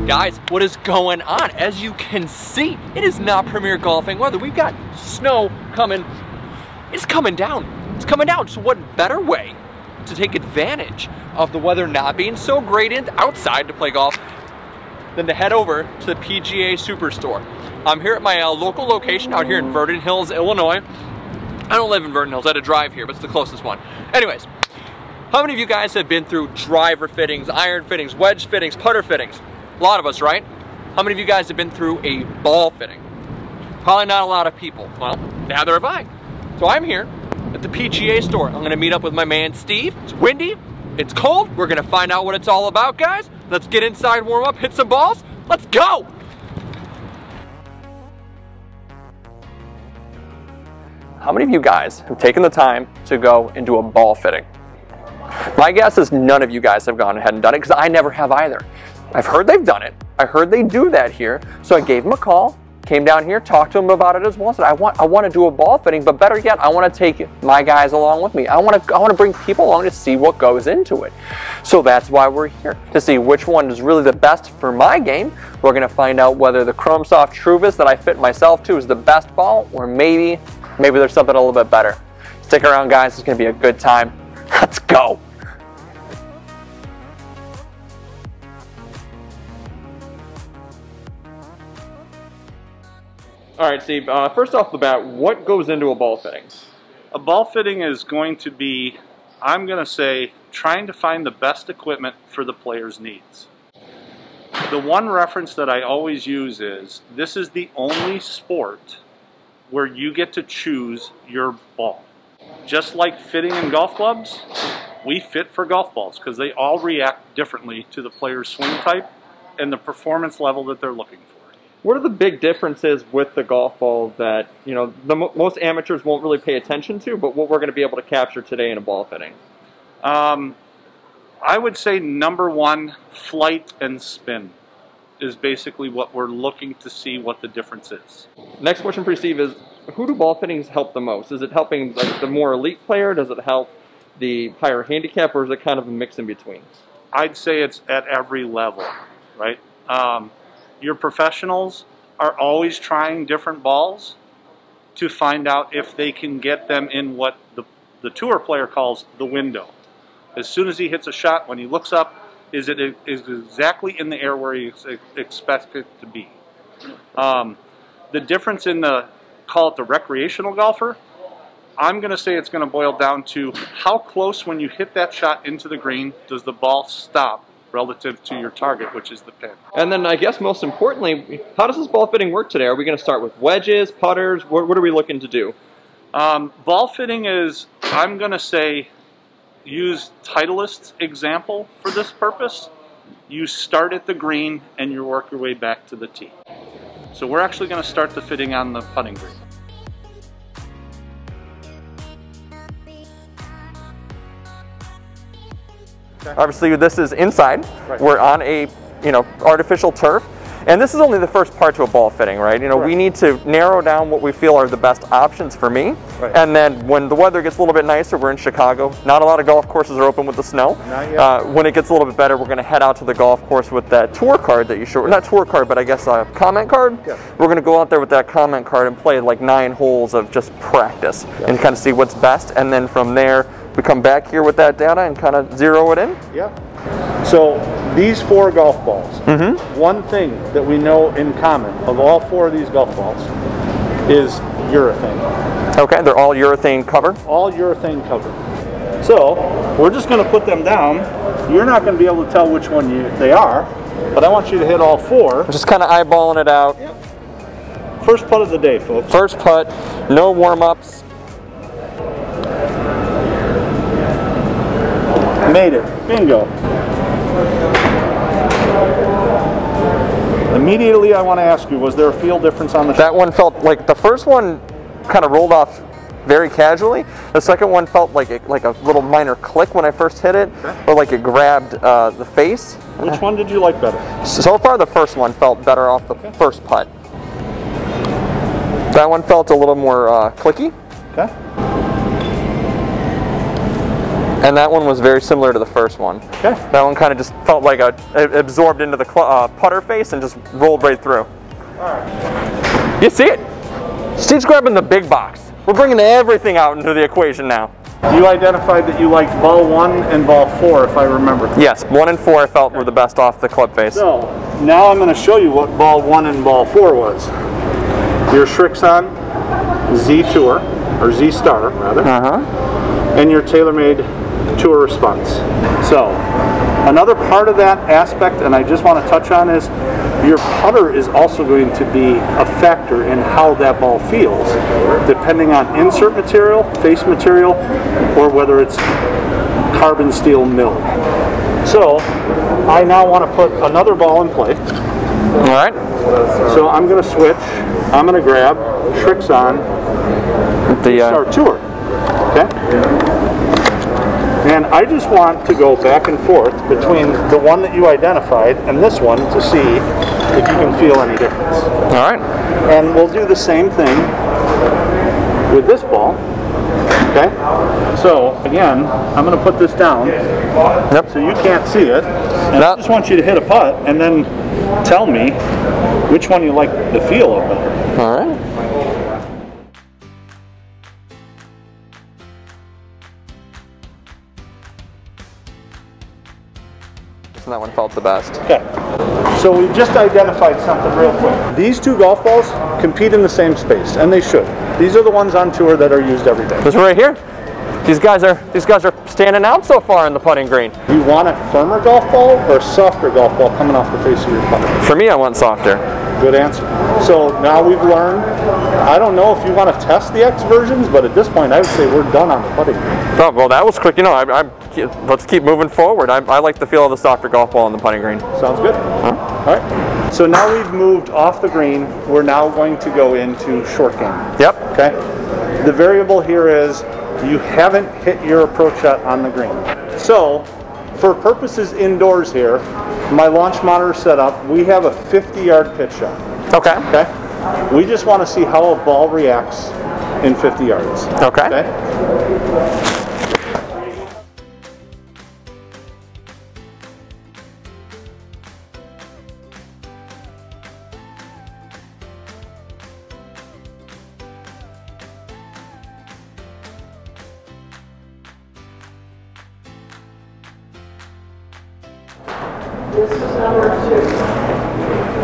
Guys, what is going on? As you can see, it is not premier golfing weather. We've got snow coming. It's coming down. It's coming down. So what better way to take advantage of the weather not being so great outside to play golf than to head over to the PGA Superstore. I'm here at my local location out here in Vernon Hills, Illinois. I don't live in Vernon Hills. I had to drive here, but it's the closest one. Anyways, how many of you guys have been through driver fittings, iron fittings, wedge fittings, putter fittings? A lot of us, right? How many of you guys have been through a ball fitting? Probably not a lot of people. Well, neither have I. So I'm here at the PGA store. I'm gonna meet up with my man Steve. It's windy, it's cold. We're gonna find out what it's all about, guys. Let's get inside, warm up, hit some balls. Let's go! How many of you guys have taken the time to go and do a ball fitting? My guess is none of you guys have gone ahead and done it, because I never have either. I've heard they've done it. I heard they do that here. So I gave them a call, came down here, talked to them about it as well. Said, I want to do a ball fitting, but better yet, I want to take my guys along with me. I want to bring people along to see what goes into it. So that's why we're here, to see which one is really the best for my game. We're going to find out whether the Chrome Soft Truvis that I fit myself to is the best ball, or maybe there's something a little bit better. Stick around, guys. It's going to be a good time. Let's go. All right, Steve, first off the bat, what goes into a ball fitting? A ball fitting is going to be, I'm going to say, trying to find the best equipment for the player's needs. The one reference that I always use is, this is the only sport where you get to choose your ball. Just like fitting in golf clubs, we fit for golf balls because they all react differently to the player's swing type and the performance level that they're looking for. What are the big differences with the golf ball that, you know, most amateurs won't really pay attention to, but what we're going to be able to capture today in a ball fitting? I would say number one, flight and spin is basically what we're looking to see what the difference is. Next question for you, Steve, is who do ball fittings help the most? Is it helping like the more elite player? Does it help the higher handicap, or is it kind of a mix in between? I'd say it's at every level, right? Your professionals are always trying different balls to find out if they can get them in what the tour player calls the window. As soon as he hits a shot, when he looks up, is exactly in the air where he expects it to be. The difference in call it the recreational golfer, I'm going to say it's going to boil down to how close when you hit that shot into the green does the ball stop relative to your target, which is the pin. And then I guess most importantly, how does this ball fitting work today? Are we going to start with wedges, putters? What are we looking to do? Ball fitting is, I'm going to say, use Titleist's example for this purpose. You start at the green and you work your way back to the tee. So we're actually going to start the fitting on the putting green. Obviously, this is inside. Right. We're on a, artificial turf, and this is only the first part to a ball fitting, right? We need to narrow down what we feel are the best options for me. Right. And then when the weather gets a little bit nicer, we're in Chicago. Not a lot of golf courses are open with the snow. Not yet. When it gets a little bit better, we're going to head out to the golf course with that tour card that you showed. Not tour card, but I guess a comment card. Yeah. We're going to go out there with that comment card and play like 9 holes of just practice and kind of see what's best. And then from there, we come back here with that data and kind of zero it in? Yeah. So these 4 golf balls, one thing that we know in common of all 4 of these golf balls is urethane. Okay, they're all urethane covered? All urethane covered. So we're just going to put them down. You're not going to be able to tell which one they are, but I want you to hit all 4. Just kind of eyeballing it out. Yep. First putt of the day, folks. First putt, no warm-ups. Made it. Bingo. Immediately I want to ask you, was there a feel difference on the shot? That one felt like the first one kind of rolled off very casually. The second one felt like a little minor click when I first hit it, or like it grabbed the face. Which one did you like better? So far the first one felt better off the first putt. That one felt a little more clicky. Okay. And that one was very similar to the first one. Okay. That one kind of just felt like it absorbed into the putter face and just rolled right through. Alright. You see it? Steve's grabbing the big box. We're bringing everything out into the equation now. You identified that you liked ball 1 and ball 4, if I remember correctly. Yes, 1 and 4 I felt were the best off the club face. So, now I'm going to show you what ball 1 and ball 4 was. Your Shrixon Z Tour, or Z Star rather, and your TaylorMade Tour Response. So, another part of that aspect, and I just want to touch on, is your putter is also going to be a factor in how that ball feels, depending on insert material, face material, or whether it's carbon steel milled. So, I now want to put another ball in play. Alright. So I'm going to switch. I'm going to grab Shrixon Star Tour. Okay? And I just want to go back and forth between the one that you identified and this one to see if you can feel any difference. Alright. And we'll do the same thing with this ball. Okay? So, again, I'm going to put this down so you can't see it. And I just want you to hit a putt and then tell me which one you like the feel of better. Alright. And that one felt the best. Okay. So we just identified something real quick. These two golf balls compete in the same space, and they should. These are the ones on tour that are used every day. This right here. These guys are standing out so far in the putting green. Do you want a firmer golf ball or a softer golf ball coming off the face of your putter? For me, I want softer. Good answer. So now we've learned. I don't know if you want to test the X versions, but at this point, I would say we're done on the putting green. Oh, well, that was quick. You know, let's keep moving forward. I like the feel of the softer golf ball in the putting green. Sounds good. All right. So now we've moved off the green. We're now going to go into short game. Yep. Okay. The variable here is you haven't hit your approach shot on the green. So, for purposes indoors here, my launch monitor set up, we have a 50-yard pitch shot. Okay. Okay. We just want to see how a ball reacts in 50 yards. Okay. Okay. This is number 2.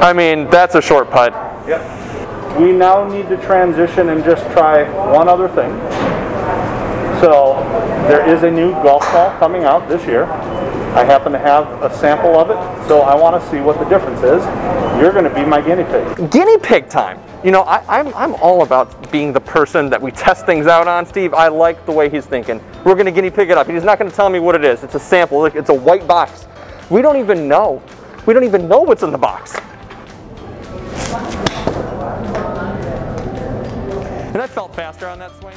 I mean, that's a short putt. Yep. We now need to transition and just try one other thing. So, there is a new golf ball coming out this year. I happen to have a sample of it, so I want to see what the difference is. You're going to be my guinea pig. Guinea pig time. You know, I'm all about being the person that we test things out on, Steve. I like the way he's thinking. We're going to guinea pig it up. He's not going to tell me what it is. It's a sample. Look, it's a white box. We don't even know. We don't even know what's in the box. And that felt faster on that swing.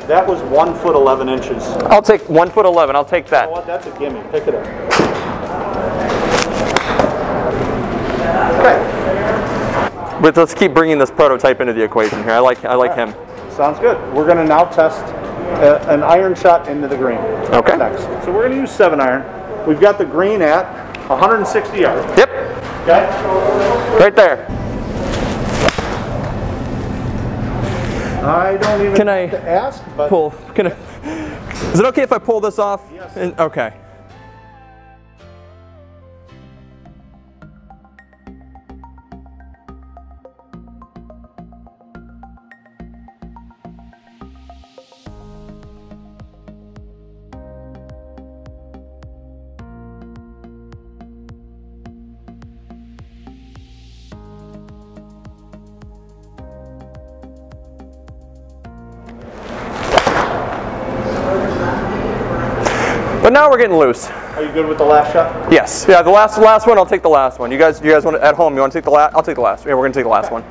That was 1 foot 11 inches. I'll take 1 foot 11. I'll take that. You know what? That's a gimme. Pick it up. Okay. But let's keep bringing this prototype into the equation here. I like him. Sounds good. We're going to now test an iron shot into the green. Okay. Next. So we're going to use 7-iron. We've got the green at 160 yards. Yep. Okay. Right there. I don't even Can I have to ask, but pull? Is it okay if I pull this off? Yes. Okay. But now we're getting loose. Are you good with the last shot? Yes. Yeah, the last one, I'll take the last one. You guys want to, at home, you want to take the last? I'll take the last. Yeah, we're going to take the last one.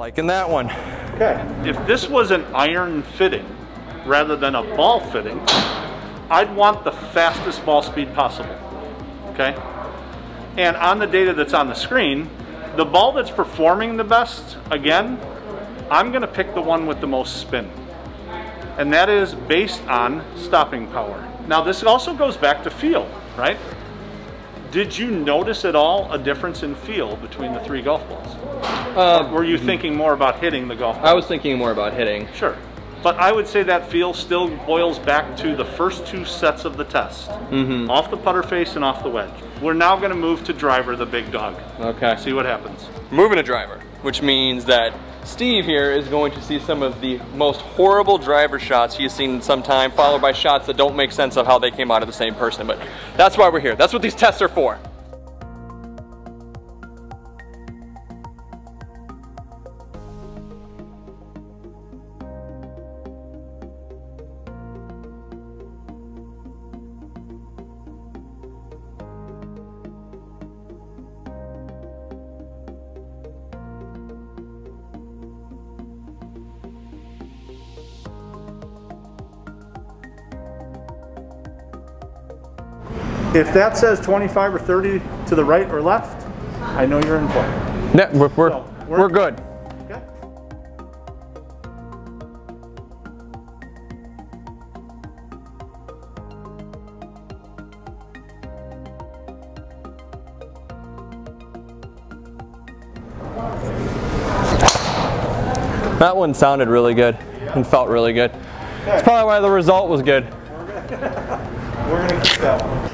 Liking that one. Okay. If this was an iron fitting rather than a ball fitting, I'd want the fastest ball speed possible. Okay? And on the data that's on the screen, the ball that's performing the best, again, I'm going to pick the one with the most spin. And that is based on stopping power. Now this also goes back to feel, right? Did you notice at all a difference in feel between the 3 golf balls? Or were you thinking more about hitting the golf ball? I was thinking more about hitting. Sure. But I would say that feel still boils back to the first 2 sets of the test. Off the putter face and off the wedge. We're now going to move to driver, the big dog. Okay. See what happens. Moving to driver, which means that Steve here is going to see some of the most horrible driver shots he's seen in some time, followed by shots that don't make sense of how they came out of the same person. But that's why we're here. That's what these tests are for. If that says 25 or 30 to the right or left, I know you're in play. Yeah, we're good. Okay. That one sounded really good and felt really good. Okay. That's probably why the result was good. We're gonna keep that one.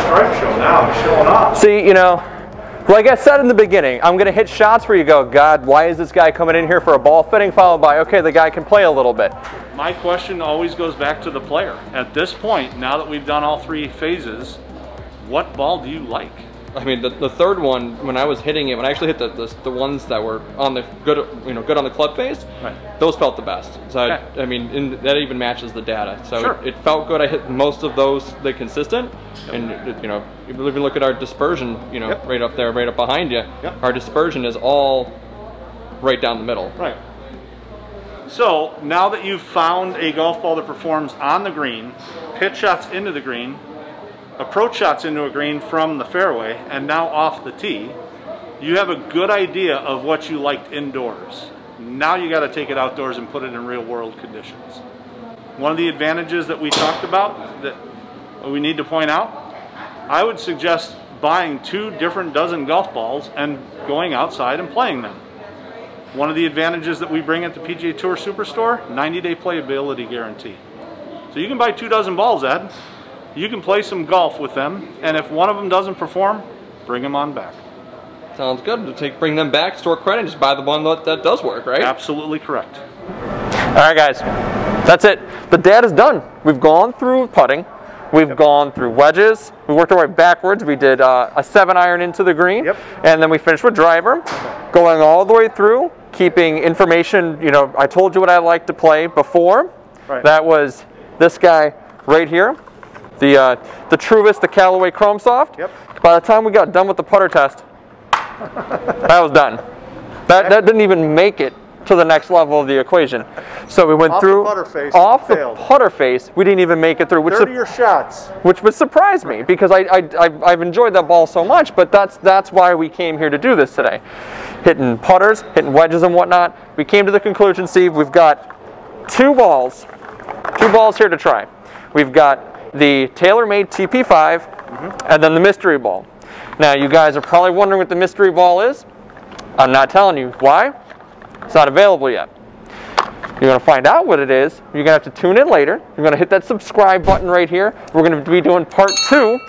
Strike show now, he's showing off. See, you know, like I said in the beginning, I'm going to hit shots where you go, God, why is this guy coming in here for a ball fitting, followed by, okay, the guy can play a little bit. My question always goes back to the player. At this point, now that we've done all 3 phases, what ball do you like? I mean, the third one, when I was hitting it, when I actually hit the ones that were on the good on the club face, right, those felt the best. So okay. I mean, that even matches the data. So sure. it felt good. I hit most of those consistent, yep. And you know, if you look at our dispersion, you know, yep. right up there, right up behind you, yep. Our dispersion is all right down the middle. Right. So now that you've found a golf ball that performs on the green, pitch shots into the green, approach shots into a green from the fairway, and now off the tee, you have a good idea of what you liked indoors. Now you got to take it outdoors and put it in real world conditions. One of the advantages that we talked about that we need to point out, I would suggest buying 2 different dozen golf balls and going outside and playing them. One of the advantages that we bring at the PGA Tour Superstore, 90-day playability guarantee. So you can buy 2 dozen balls, Ed. You can play some golf with them, and if one of them doesn't perform, bring them on back. Sounds good. Bring them back, store credit, and just buy the one that does work, right? Absolutely correct. All right, guys. That's it. The data's done. We've gone through putting. We've gone through wedges. We worked our way backwards. We did a 7-iron into the green, and then we finished with driver, going all the way through, keeping information. You know, I told you what I like to play before. Right. That was this guy right here. The Truist, the Callaway Chrome Soft. Yep. By the time we got done with the putter test, that was done. That didn't even make it to the next level of the equation. So we went through off the putter face. We didn't even make it through. 30 your shots. Which would surprise me because I've enjoyed that ball so much. But that's why we came here to do this today. Hitting putters, hitting wedges and whatnot. We came to the conclusion, Steve, we've got 2 balls here to try. We've got the TaylorMade TP5, and then the mystery ball. Now you guys are probably wondering what the mystery ball is. I'm not telling you. Why? It's not available yet. You're going to find out what it is. You're going to have to tune in later. You're going to hit that subscribe button right here. We're going to be doing part 2.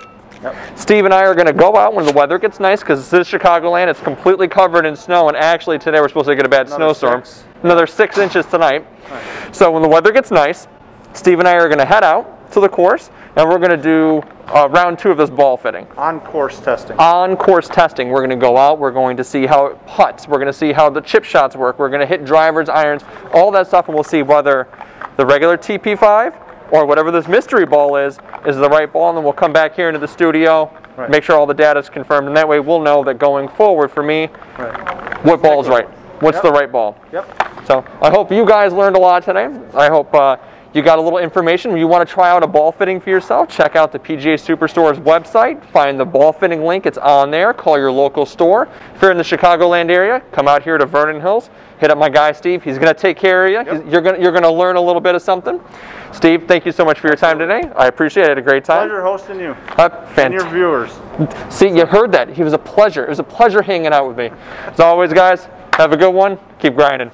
Yep. Steve and I are going to go out when the weather gets nice, because this is Chicagoland. It's completely covered in snow, and actually today we're supposed to get a bad snowstorm. Another 6 inches tonight. Right. So when the weather gets nice, Steve and I are going to head out to the course, and we're going to do round 2 of this ball fitting. On-course testing. On-course testing. We're going to go out. We're going to see how it putts. We're going to see how the chip shots work. We're going to hit drivers, irons, all that stuff, and we'll see whether the regular TP5 or whatever this mystery ball is the right ball, and then we'll come back here into the studio, make sure all the data is confirmed, and that way we'll know that going forward for me, what ball is right. What's the right ball? So I hope you guys learned a lot today. I hope you got a little information. If you want to try out a ball fitting for yourself, check out the PGA Superstore's website. Find the ball fitting link. It's on there. Call your local store. If you're in the Chicagoland area, come out here to Vernon Hills. Hit up my guy Steve. He's going to take care of you. You're going to learn a little bit of something. Steve, thank you so much for your time today. I appreciate it. I had a great time. Pleasure hosting you. And your viewers. See, you heard that. He was a pleasure. It was a pleasure hanging out with me. As always, guys, have a good one. Keep grinding.